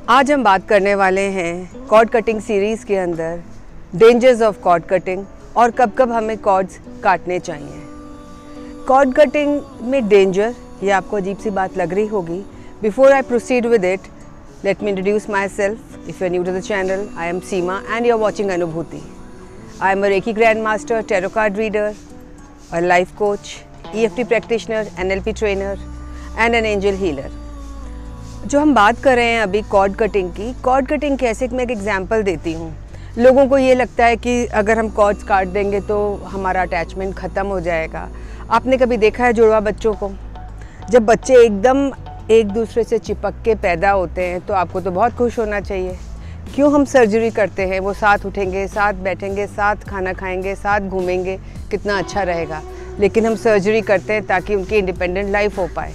आज हम बात करने वाले हैं कॉर्ड कटिंग सीरीज़ के अंदर डेंजर्स ऑफ कॉर्ड कटिंग और कब कब हमें कॉर्ड्स काटने चाहिए। कॉर्ड कटिंग में डेंजर, ये आपको अजीब सी बात लग रही होगी। Before I proceed with it, let me introduce myself. If you are new to the channel, I am Seema and you are watching Anubhuti. I am a reiki grand master, tarot card reader, a life coach, EFT practitioner, NLP trainer and an angel healer. जो हम बात कर रहे हैं अभी cord cutting की, cord cutting कैसे, मैं एक एग्जांपल देती हूँ। लोगों को ये लगता है कि अगर हम कॉर्ड्स काट देंगे तो हमारा अटैचमेंट ख़त्म हो जाएगा। आपने कभी देखा है जुड़वा बच्चों को? जब बच्चे एकदम एक दूसरे से चिपक के पैदा होते हैं तो आपको तो बहुत खुश होना चाहिए। क्यों हम सर्जरी करते हैं? वो साथ उठेंगे, साथ बैठेंगे, साथ खाना खाएंगे, साथ घूमेंगे, कितना अच्छा रहेगा। लेकिन हम सर्जरी करते हैं ताकि उनकी इंडिपेंडेंट लाइफ हो पाए।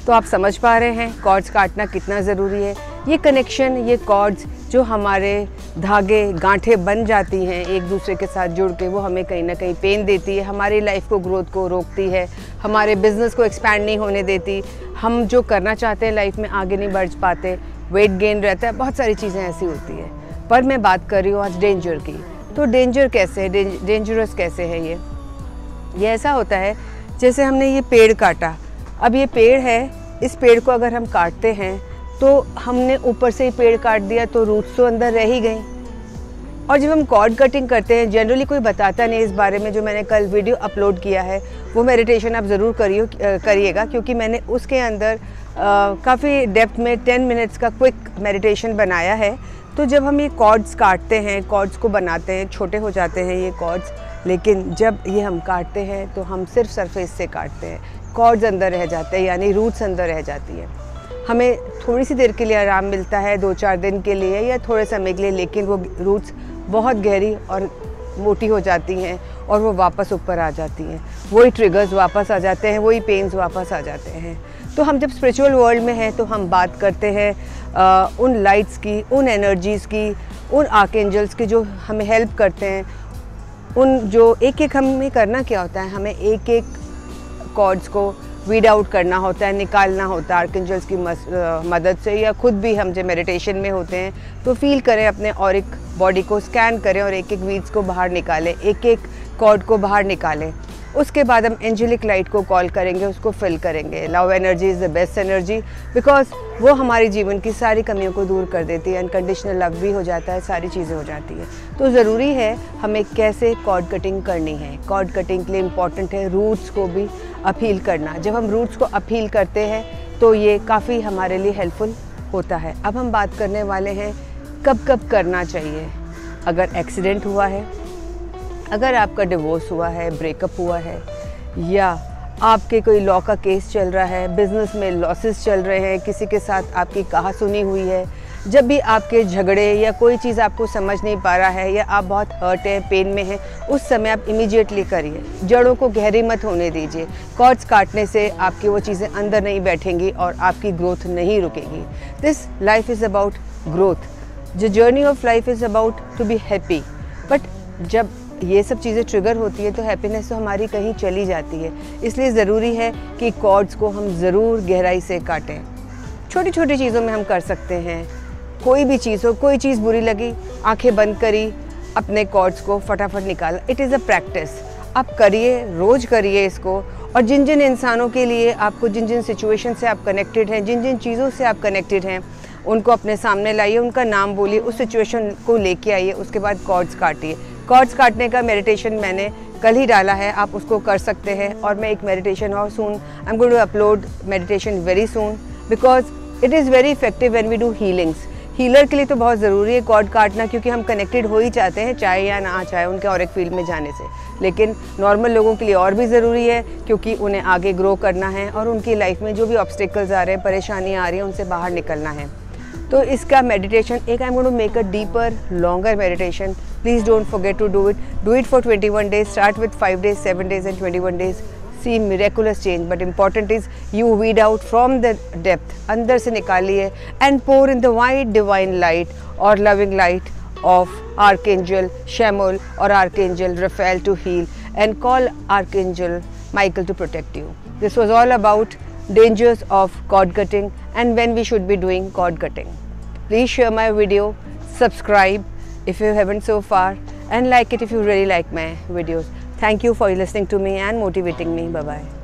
तो आप समझ पा रहे हैं कॉर्ड्स काटना कितना ज़रूरी है। ये कनेक्शन, ये कॉर्ड्स जो हमारे धागे गांठें बन जाती हैं एक दूसरे के साथ जुड़ के, वो हमें कहीं ना कहीं पेन देती है, हमारी लाइफ को ग्रोथ को रोकती है, हमारे बिजनेस को एक्सपैंड नहीं होने देती, हम जो करना चाहते हैं लाइफ में आगे नहीं बढ़ पाते, वेट गेन रहता है, बहुत सारी चीज़ें ऐसी होती है। पर मैं बात कर रही हूँ आज डेंजर की। तो डेंजर कैसे है, डेंजरस कैसे है ये ऐसा होता है जैसे हमने ये पेड़ काटा। अब ये पेड़ है, इस पेड़ को अगर हम काटते हैं तो हमने ऊपर से ही पेड़ काट दिया तो रूट्स तो अंदर रह ही गई। और जब हम कॉर्ड कटिंग करते हैं, जनरली कोई बताता नहीं इस बारे में। जो मैंने कल वीडियो अपलोड किया है वो मेडिटेशन आप ज़रूर करिएगा, क्योंकि मैंने उसके अंदर काफ़ी डेप्थ में 10 मिनट्स का क्विक मेडिटेशन बनाया है। तो जब हम ये कॉर्ड्स काटते हैं, कॉर्ड्स को बनाते हैं, छोटे हो जाते हैं ये कॉर्ड्स, लेकिन जब ये हम काटते हैं तो हम सिर्फ सरफेस से काटते हैं, कॉर्ड्स अंदर रह जाते हैं, यानी रूट्स अंदर रह जाती है। हमें थोड़ी सी देर के लिए आराम मिलता है, 2-4 दिन के लिए या थोड़े समय के लिए, लेकिन वो रूट्स बहुत गहरी और मोटी हो जाती हैं और वो वापस ऊपर आ जाती हैं। वही ट्रिगर्स वापस आ जाते हैं, वही पेन्स वापस आ जाते हैं। तो हम जब स्पिरिचुअल वर्ल्ड में हैं तो हम बात करते हैं उन लाइट्स की, उन एनर्जीज़ की, उन आर्कएंजल्स की जो हमें हेल्प करते हैं। उन जो एक हमें करना क्या होता है, हमें एक कॉर्ड्स को वीड आउट करना होता है, निकालना होता है आर्कएंजल्स की मदद से, या खुद भी हम जब मेडिटेशन में होते हैं तो फील करें, अपने ऑरिक बॉडी को स्कैन करें और एक वीड्स को बाहर निकालें, एक कॉर्ड को बाहर निकालें। उसके बाद हम एंजेलिक लाइट को कॉल करेंगे, उसको फिल करेंगे। Love energy is the best energy, because वो हमारे जीवन की सारी कमियों को दूर कर देती है। अनकंडीशनल लव भी हो जाता है, सारी चीज़ें हो जाती है। तो ज़रूरी है हमें कैसे कॉर्ड कटिंग करनी है। कॉर्ड कटिंग के लिए इम्पॉर्टेंट है रूट्स को भी अपील करना। जब हम रूट्स को अपील करते हैं तो ये काफ़ी हमारे लिए हेल्पफुल होता है। अब हम बात करने वाले हैं कब कब करना चाहिए। अगर एक्सीडेंट हुआ है, अगर आपका डिवोर्स हुआ है, ब्रेकअप हुआ है, या आपके कोई लॉ का केस चल रहा है, बिजनेस में लॉसेस चल रहे हैं, किसी के साथ आपकी कहा सुनी हुई है, जब भी आपके झगड़े या कोई चीज़ आपको समझ नहीं पा रहा है या आप बहुत हर्ट हैं, पेन में हैं, उस समय आप इमीडिएटली करिए। जड़ों को गहरी मत होने दीजिए। कॉर्ड्स काटने से आपकी वो चीज़ें अंदर नहीं बैठेंगी और आपकी ग्रोथ नहीं रुकेगी। This life is about growth. The journey of life is about to be happy. But जब ये सब चीज़ें ट्रिगर होती है तो हैप्पीनेस तो हमारी कहीं चली जाती है। इसलिए ज़रूरी है कि कॉर्ड्स को हम ज़रूर गहराई से काटें। छोटी छोटी चीज़ों में हम कर सकते हैं। कोई भी चीज़ हो, कोई चीज़ बुरी लगी, आंखें बंद करी, अपने कॉर्ड्स को फटाफट निकाला। It is a practice. आप करिए, रोज़ करिए इसको। और जिन जिन इंसानों के लिए आपको, जिन जिन सिचुएशन से आप कनेक्टेड हैं, जिन जिन चीज़ों से आप कनेक्टेड हैं, उनको अपने सामने लाइए, उनका नाम बोलिए, उस सिचुएशन को लेके आइए, उसके बाद कॉर्ड्स काटिए। कॉर्ड्स काटने का मेडिटेशन मैंने कल ही डाला है, आप उसको कर सकते हैं। और मैं एक मेडिटेशन और soon, I am going to upload meditation very soon, because it is very effective when we do healings. Healer के लिए तो बहुत ज़रूरी है कॉर्ड काटना, क्योंकि हम कनेक्टेड हो ही चाहते हैं, चाहे या ना चाहे, उनके ऑरिक फील्ड में जाने से। लेकिन नॉर्मल लोगों के लिए और भी ज़रूरी है, क्योंकि उन्हें आगे ग्रो करना है और उनकी लाइफ में जो भी ऑब्स्टिकल्स आ रहे हैं, परेशानियाँ आ रही हैं, उनसे बाहर निकलना है। तो इसका मेडिटेशन एक, I am going to make a deeper, longer meditation. Please don't forget to do it. Do it for 21 days. Start with 5 days, 7 days and 21 days. See miraculous change. But important is you weed out from the depth. अंदर से निकालिए and pour in the white divine light or loving light of Archangel Shamuel or Archangel Raphael to heal, and call Archangel Michael to protect you. This was all about dangers of cord cutting and when we should be doing cord cutting. Please share my video, subscribe if you haven't so far, and like it if you really like my videos. Thank you for listening to me and motivating me. Bye bye.